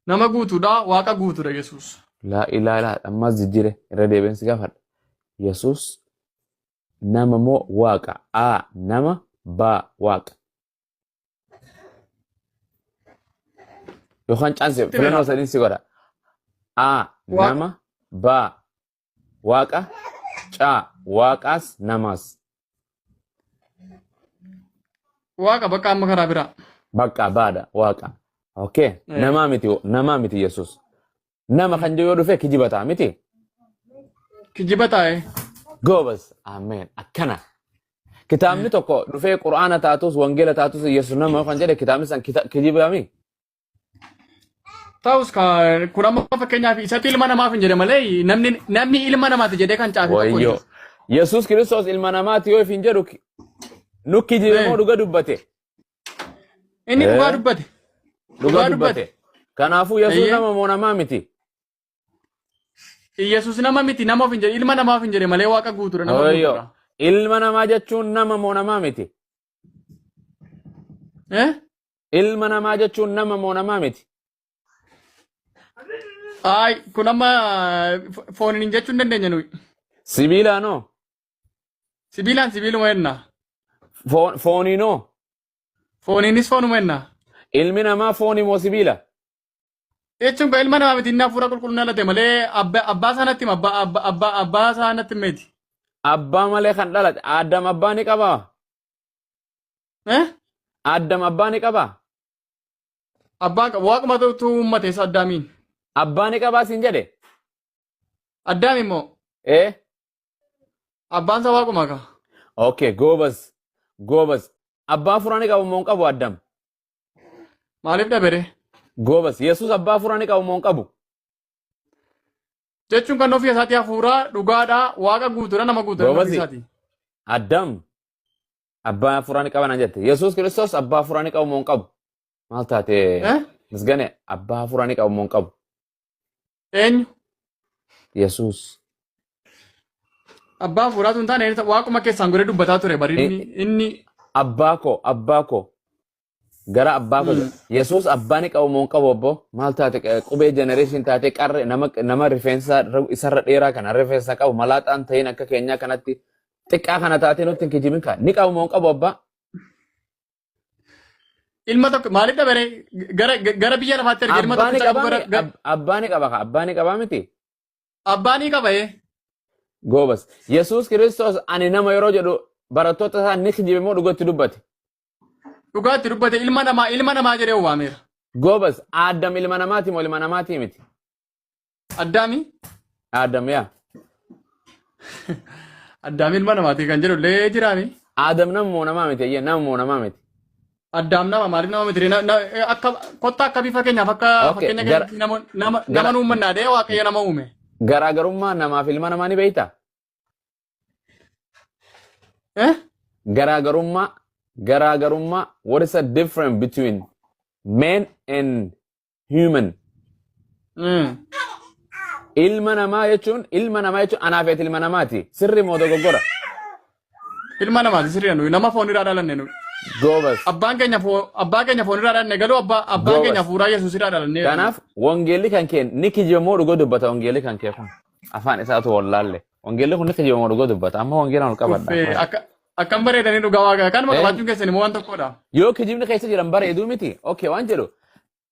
Nama guutuudha waaqa guutuudha Yesuus. laa ilaalaa ammas jijjiire irra deebiinsi gaafadha. Yesuus nama moo waaqa? A nama baa waaqa. Yookaan caanse filannoo sadiin si godha. A nama baa waaqa caa waaqaas namaas. Waaqa bakka amma karaa biraa. Bakka baadha waaqa. Okay. Namaa miti Yesuus. Nama kan yoo dhufe kijibataa miti. Kijiba taa'e. Goobas. Ameen. Akkana. Kitaabni tokko dhufee Qur'aana taatus wangeela taatus Yesuus nama kan jedhe kitaabni san kijibami. Ta'us kun amma fakkeenyaaf isatti ilma namaaf hin jedhe malee namni ilma namaati jedhee kan caafe tokko. Wayyo. Yesuus Kiristoos ilma namaati yoo hin jedhu nu kijibe moo dhuga dubbate. Inni dhugaa dubbate. Dhuga dubbate. Kanaafuu Yesuus nama moo namaa miti. Yesuus nama miti nama of hin jedhe ilma namaaf hin jedhe malee waaqa guutuudha nama guutuudha. Ilma namaa jechuun nama moo namaa miti. Ilma namaa jechuun nama moo namaa miti. Ay kun amma fooniin jechuun dandeenya nuyi. Sibiilaanoo. Sibiiluma jenna. Fooniinoo. Fooniinis foonuma jenna. Ilmi namaa foonii moo sibiila? Jechuun ilma namaa miti inni hafuura qulqullina dhalate malee abbaa isaanatti abbaa isaanatti miti. Abbaa malee kan dhalate Addam abbaa ni qabaa? Addam abbaa ni qabaa? Abbaa waaquma uummate isa Addaamiin. Abbaa ni qabaa siin jedhe? Addaam immoo. Abbaan isaa waaquma ka. Okay, goobas. Abbaa furaa ni qabu moo hin qabu Addam? Maaliif dhabere? Goobas. Yesuus abbaa furaa ni qabu moo hin qabu? Jechuun kan ofii isaatii hafuuraa dhugaadhaa waaqa guutuudha nama guutuudha ofii isaatii. Addam abbaa furaa ni qaban jette. Yesuus Kiristoos abbaa furaa ni qabu moo hin qabu? Maal taate? Misgane abbaa furaa ni qabu moo hin qabu? Eenyu? Yesuus. Abbaa hafuuraatu hin taane waaquma keessaan godhee dubbataa ture bari inni. Abbaa koo. Gara abbaa koo. Yesuus abbaa ni qabu moo hin qabu obbo? Maal taate qubee generation taate qarre nama rifeensa isarra dheeraa kana rifeensa qabu malaaxaan ta'in akka keenyaa kanatti xiqqaa kana taate nutti hin kijibin kaa ni qabu moo hin qabu abbaa? Ilma tokko maaliif dhabere gara biyya lafaatti erga ilma tokko abbaa ni qabaa miti? Abbaa ni qaba Goobas. Yesuus Kiristoos ani nama yeroo jedhu barattoota isaa ni kijibe moo dhugatti dubbate? Dhugaatti dubbate ilma namaa jedhee waameera. Goobas. Addam ilma namaati moo ilma namaati miti? Addaami? Addam yaa. Addaami ilma namaati kan jedhu illee jiraami. Addam nama moo namaa miti? Nama moo namaa miti? Addaam nama maaliif nama miti? Kottaa akka bifa keenyaaf akka fakkeenya nama uumannaa dee waaqayyo nama uume. Garaagarummaa namaaf ilma namaa ni beektaa? Garaagarummaa what is the difference between man and human? Ilma namaa jechuun anaafeet ilma namaati. Sirri moo dogoggora? Ilma namaati sirri nama foonirraa dhalanne nuyi. Goobas. Abbaan keenya foonirraa dhalanne galuu abbaan keenya hafuuraa Yesuusirraa dhalanne. Kanaaf wangeelli kan kee ni kijiba moo dhuga dubbata wangeelli kan kee kun? Afaan isaatu wallaalle. Wangeelli kun ni kijiba moo dhuga dubbata? Amma wangeelaan ol qabadha. Akkam bareedanii dhugaa waaqa kanuma qabaachuun keessan immoo waan tokkodha. Yoo kijibni keessa jiran bareeduu miti. Okay waan jedhu.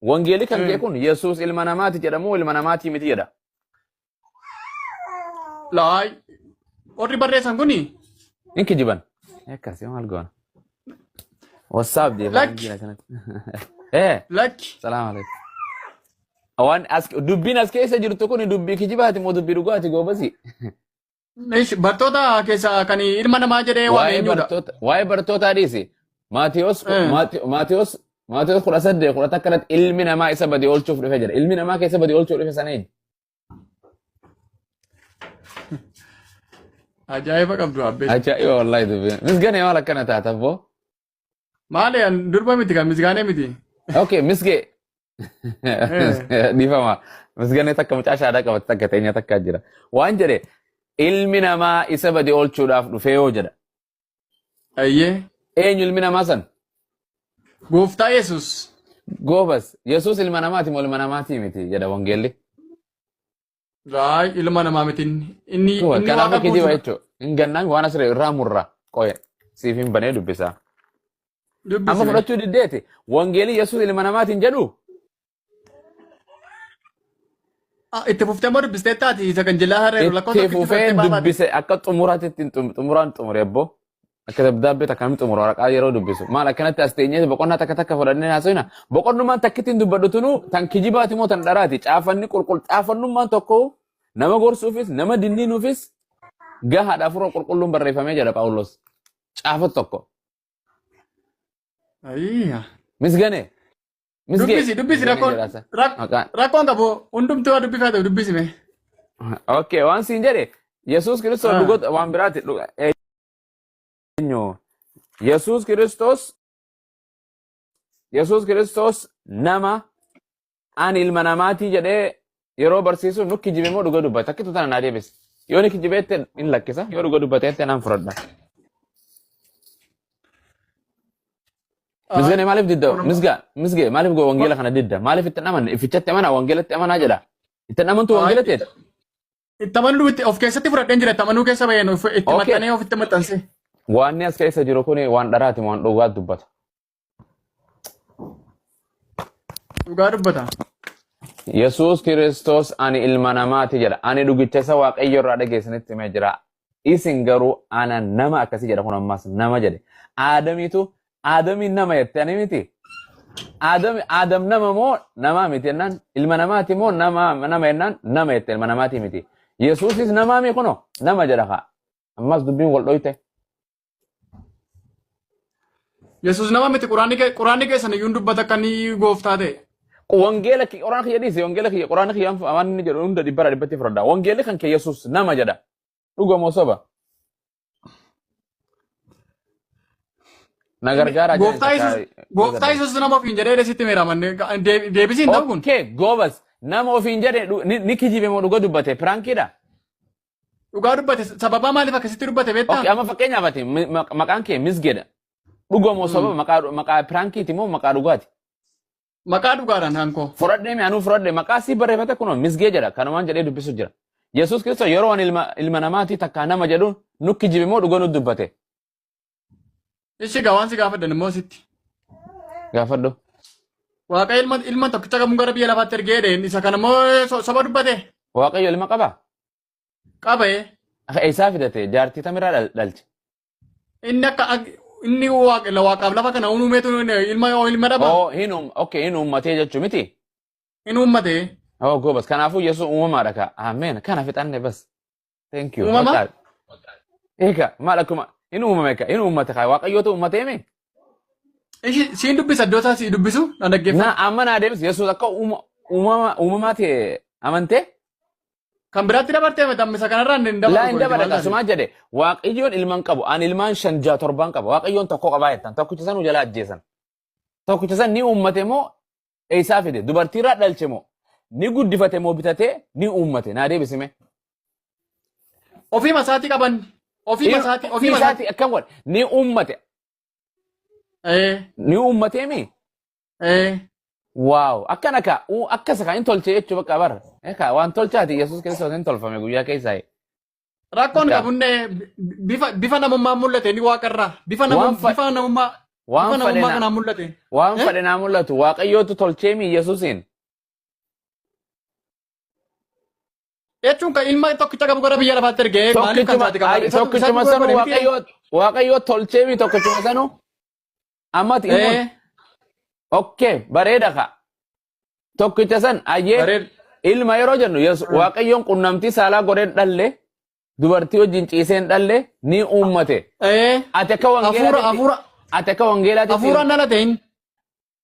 Wangeelli kan kee kun Yesuus ilma namaati jedhamu ilma namaati miti jedha. Laay. Warri barreessan kuni? In kijiban. Akkasii maal goona? WhatsApp dee. Lakki. Salaam alaikum. Dubbiin as keessa jirtu kun dubbii kijibaati moo dubbii dhugaati goobasi? Bartoota keessa kan ilma namaa jedhee waan eenyudha? Waa'ee bartootaa dhiisi. Maatiyos 18 akkanatti ilmi namaa isa badii oolchuuf dhufe jedha. Ilmi namaa keessa badii oolchuuf dhufe sana eenyu? Ajaa'iba qabdu abbee. Ajaa'iba wallaahi dubbiin. Misgane maal akkana taata abboo? Maali durba miti kan misgaanee miti. Okay misgee. Dhiifama. Misganee takka mucaa shaadaa qabate takka teenya takka jira. Waan jedhe ilmi namaa isa badii oolchuudhaaf dhufee yoo jedha. Ayyee. Eenyu ilmi namaa san? Gooftaa Yesuus. Goobas. Yesuus ilma namaati moo ilma namaatii miti jedha wangeelli. Raay ilma namaa mitiin inni Goobas. inni Kanaafuu waaqa kijiba buusudha. jechuudha. Hin gannaan waan asirra irraa murra. Qoye. Siif hin banee dubbisaa. Amma Dubbisime. fudhachuu diddeeti. Wangeelli Yesuus ilma namaatiin jedhu. Itti fuftee moo dubbistee taati isa kan jilaa hareeru lakkoofsa Itti tokkichi fufee fudhattee baafaati. dubbise akka xumuraatti xumuraan xumure ebbo. Akka dabdaabbee takkaan xumura waraqaa yeroo dubbisu. Maal akkanatti as teenyee boqonnaa takka takka fudhannee haasofna. Boqonnummaan takkittiin dubbadhu tunu tan kijibaati moo tan dharaati. Caafanni caafannummaan tokko nama gorsuufis nama dinniinuufis gahaadha afura qulqulluun barreeffamee jedha Phaawulos. Caafatu tokko. Ayya. Misgane. Dubbisi rakkoon qabu hundumtuu waa dubbifatu dubbisime. Okay, waan siin jedhe Yesuus Kiristoos dhugoota waan biraati eenyu. Yesuus Kiristoos nama ani ilma namaatii jedhee yeroo barsiisu nu kijibe moo dhuga dubbate akkitu tana naa deebise. Yoo ni kijibeette in lakkisa yoo dhuga dubbateette naan fudhadha. Misgane maaliif didda? Misge maaliif go wangeela kana didda? Maaliif itti amanne? Ifichatti amana wangeelatti amanaa jedha. Itti amantu wangeelatti jedha. Itti amanuu of keessatti fudhadheen jira. Itti amanuu keessa bayyeen itti maxxanee ofitti maxxanse. Waan as keessa jiru kun waan dharaati waan dhugaa dubbata. Dhugaa dubbata. Yesuus Kiristoos ani ilma namaati jedha. Ani dhugicha isa Waaqayyo irraa dhageessanitti himee jira. Isin garuu ana nama akkasii jedha kun ammas nama jedhe. Aadamiin nama jette ani miti. Aadam nama moo nama miti jennaan ilma namaati moo nama jennaan nama jette ilma namaati miti. Yesuusis namaa mi kuno nama jedha kaa. Ammas dubbiin wal dhoyte. Yesuus nama miti quraanni keessan iyyuu dubbata akka ni gooftaa ta'e. Wangeela quraana kiyya dhiise wangeela kiyya quraana kiyya waan inni jedhu hunda dhibbara dhibbatti fudhadha. Wangeelli kan kee Yesuus nama jedha. Dhugamoo soba. Na gargaara gooftaa Yesuus nama ofiin jedhee sitti meeramanne deebisiin ta'u kun. Okay, goobas nama ofiin jedhe ni kijibe moo dhuga dubbate piraankiidha. Dhugaa dubbate sababaa maaliif akkasitti dubbate beektaa? Okay, amma fakkeenyaaf ati maqaan kee misgeedha. Dhugamoo soba maqaa piraankiiti moo maqaa dhugaati? Maqaa dhugaadhaan hankoo. Fudhadhee mi anuu fudhadhee maqaa si barreeffate kunoo misgee jedha kanumaan jedhee dubbisu jira. Yesuus Kiristoos yeroo ani ilma namaati takkaa nama jedhuun nu kijibe moo dhuga nu dubbate. Ishi gaawwan si gaafadhan immoo sitti. Gaafadhu. Waaqayyo ilma tokkicha qabuun gara biyya lafaatti ergee dheen isa kana immoo soba dubbate. Waaqayyo ilma qabaa? Qabee. Eessaa fidate jaartii tamiraa dhalche. Inni waaqaaf lafa kana uumeetu ilma dhabaa. Oh, hin uummatee jechuu miti. Hin uummatee. Oh, goobas kanaafuu Yesuus uumamaadha kaa. Ameen kana fixanne bas. Thank you. Uumama? Eega maal akkuma hin uumame kaa hin uummate kaa waaqayyootu uummatee mee? Siin dubbisa iddoo isaa si dubbisu na dhaggeeffatu. Na amma naa deemis Yesuus akka uumamaa ta'e amantee? Kan biraatti dabartee matammisa kanarraa hin dabartu. Laa hin dabarata asumaa jedhe waaqayyoon ilman qabu ani ilmaan 5-7 qaba waaqayyoon tokko qabaa jettan tokkicha san jalaa ajjeesan. Tokkicha san ni uummate moo eessaa fide dubartiirraa dhalche moo ni guddifate moo bitatee ni uummate naa deebisime. Ofii masaatii qaban. Ofii masaatii akkam godhe ni uummate. Ni uummatee mi? Wow, akkana ka akkasa kan tolche jechuu bakka bara. Eka waan tolchaati Yesuus Kiristoos hin tolfame guyyaa keessaa. Rakkoon qabunne bifa namummaa mul'ate ni waaqarraa. Bifa namummaa kanaan mul'ate. Waan fedhe naa mul'atu waaqayyootu tolchee mi Yesuusiin. Jechuun kan ilma tokkicha qabu gara biyya lafaatti ergee maaliif kan isaati qabu? Tokkichuma sanu waaqayyoo tolchee mi tokkichuma sanu. Ammati okay, bareeda ka. Tokkicha san ayyee ilma yeroo jennu waaqayyoon qunnamtii saalaa godheen dhalle dubartii wajjin ciiseen dhalle ni uummate. Ati akka wangeelaatti hafuuraan dhalateen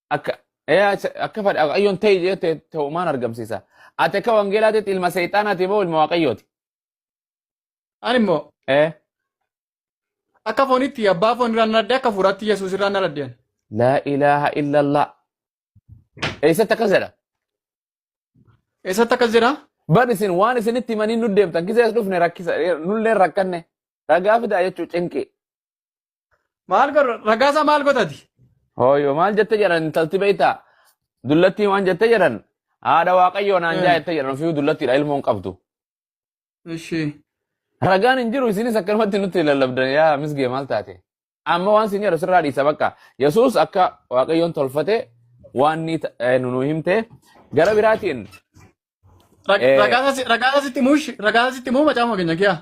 akka waaqayyoon ta'e jette ta'umaan argamsiisa. Ati akka wangeelaatti ilma seexaanaati moo ilma waaqayyooti? Ani immoo akka foonitti abbaa foon irraan dhaladde akka hafuuraatti Yesuus irraan dhaladdeen. La ilaha illallah. Eessatti akkas jedha? Eessatti akkas jedha? Bar isin waan isinitti himanii nu deemtan kisee as dhufne rakkisa nullee rakkanne ragaa fidaa jechuu cinqi. Ragaasaa maal godhati? Hooyo maal jette jedhan intalti beeytaa Dullattii waan jette jedhan haadha waaqayyoo naan jaa jette jedhan ofii dullattiidha ilmoon qabdu. Ishee. Ragaan hin jiru isinis akkanumatti nutti lallabdan yaa misgee maal taate. Amma waan sin jedhu sirraa dhiisa bakka Yesuus akka waaqayyoon tolfate waan ni nu himte gara biraatiin. Ragaa sitti muu macaafa keenya kiyaa.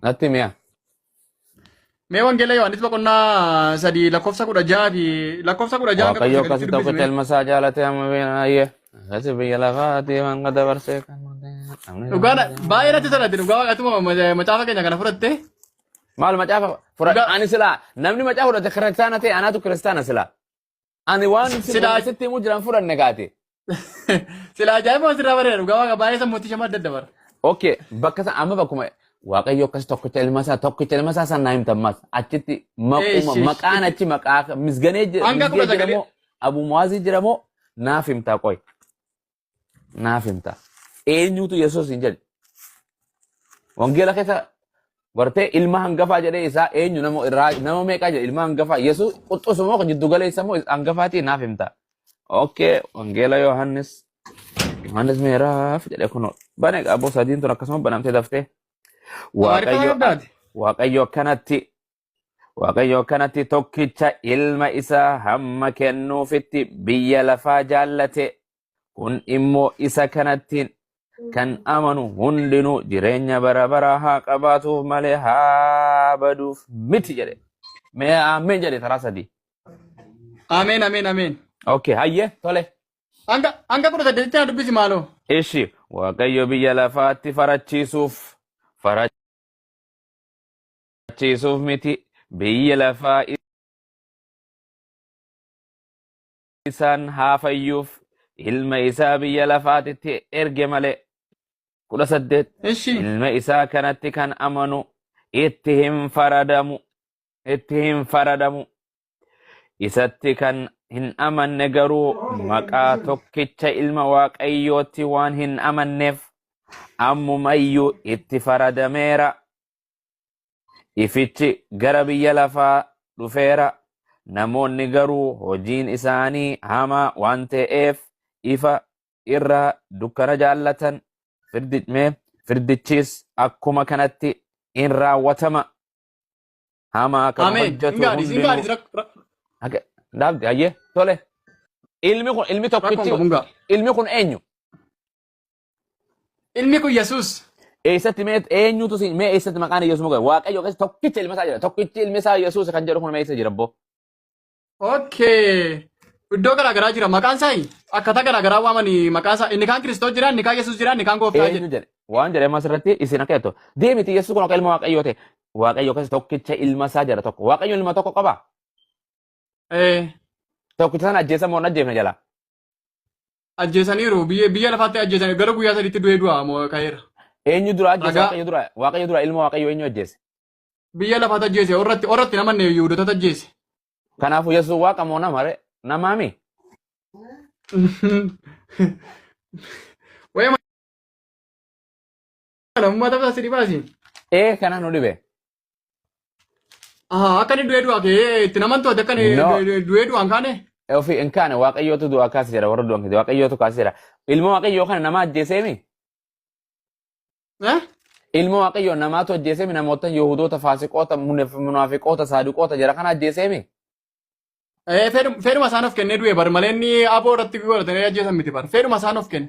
Natti mi'a. Mee wangeela Yohaannis boqonnaa 3 lakkoofsa 16 fi lakkoofsa 16 Waaqayyo akkasitti tokkicha ilma isaa jaalate amma beeknaayyee. Akkasi biyya lafaati waan dabarsee kan dhugaadha baay'ee natti tolate dhugaa waaqatuma macaafa keenya kana fudhatte. Maal macaafa fudhadha ani silaa namni macaafa fudhate kiristaana ta'e anaatu kiristaana silaa. Ani waan sitti himuu jiran fudhanne kaate. Silaa ajaa'iba asirraa bareeda dhugaa waaqa baay'ee sammuutti shama adda dabara. Okay bakka amma bakkuma Waaqayyo akkas tokkicha ilma isaa san naa himtammas achitti maqaan achi maqaa misganee jedhamoo Abu Muwaazii jedhamoo naaf himtaa qoy. Naaf himtaa. Eenyutu Yesuus hin jedhe. Wangeela keessa bartee ilma hangafaa jedhee isaa eenyu nama meeqaa jedhe ilma hangafaa Yesuus quxxusumoo kan jiddu galeessa moo hangafaatii naaf himtaa. Okay wangeela Yohaannis meeraaf jedhe kunoo bane aboo sadiin tun akkasuma banamtee daftee. Waaqayyo kanatti tokkicha ilma isaa hamma kennuufitti biyya lafaa jaallate kun immoo isa kanattiin kan amanu hundinuu jireenya bara baraa haa qabaatuuf malee haa baduuf miti jedhe. Mee ameen jedhe taraa sadii. Ameen. Okay hayyee tole. Hanga 18 dubbisi maaloo. Ishi Waaqayyo biyya lafaatti farachiisuuf miti biyya lafaa isaan haa fayyuuf ilma isaa biyya lafaatitti erge malee 18 ilma isaa kanatti kan amanu itti hin faradamu isatti kan hin amanne garuu maqaa tokkicha ilma waaqayyootti waan hin amanneef ammumayyuu itti faradameera. Ifichi gara biyya lafaa dhufeera. Namoonni garuu hojiin isaanii hamaa waan ta'eef ifa irraa dukkana jaallatan. Firdichis akkuma kanatti in raawwatama. Hamaa kan hojjetu hundinuu. Daabdi hayyee tole. Ilmi tokkichi ilmi kun eenyu? Ilmi kun Yesuus. Eessatti mee eenyutu mee eessatti maqaan Yesuus moga Waaqayyo akkasi tokkicha ilma isaa jira. Tokkichi ilmi isaa Yesuus kan jedhu kun mee eessa jira boo? Okay. Iddoo garaagaraa jira maqaan isaa akkaataa garaagaraa waamanii maqaan isaa inni kaan Kiristoos jira inni kaan Yesuus jira inni kaan Gooftaa jira. Waan jedhee asirratti isin akka jettu deemiti Yesuus kun akka ilma Waaqayyoo ta'e Waaqayyo akkasi tokkicha ilma isaa jira tokko Waaqayyo ilma tokko qaba. Tokkicha sana ajjeesan moo ajjeefne jala? Ajjeesaniiru biyya lafaatti ajjeesanii gara guyyaa sadiitti du'ee du'a moo ka'eera. Eenyu dura ajjeese Waaqayyo dura ilma Waaqayyoo eenyu ajjeese? Biyya lafaatti ajjeese orratti namanne Yihuudootatti ajjeese. Kanaafuu Yesuus Waaqa moo nama namaami? Wayima uummata biraa sidii baasiin. Kana nu dhibe. Akka inni du'ee du'a kee itti naman to'ate akka inni du'ee du'aan kaane. Ofii hin kaane Waaqayyootu du'a kaase jedha warra du'an kee Waaqayyootu kaase jedha. Ilma Waaqayyoo kana nama ajjeeseemi? Ilma Waaqayyoo namaatu ajjeeseemi namoota Yihuudoota faasiqoota munaafiqoota saaduqoota jira kana ajjeeseemi? Fedhuma isaan of kennee du'e bar malee inni aboo irratti godhatanii ajjeesan miti bar fedhuma isaan of kenne.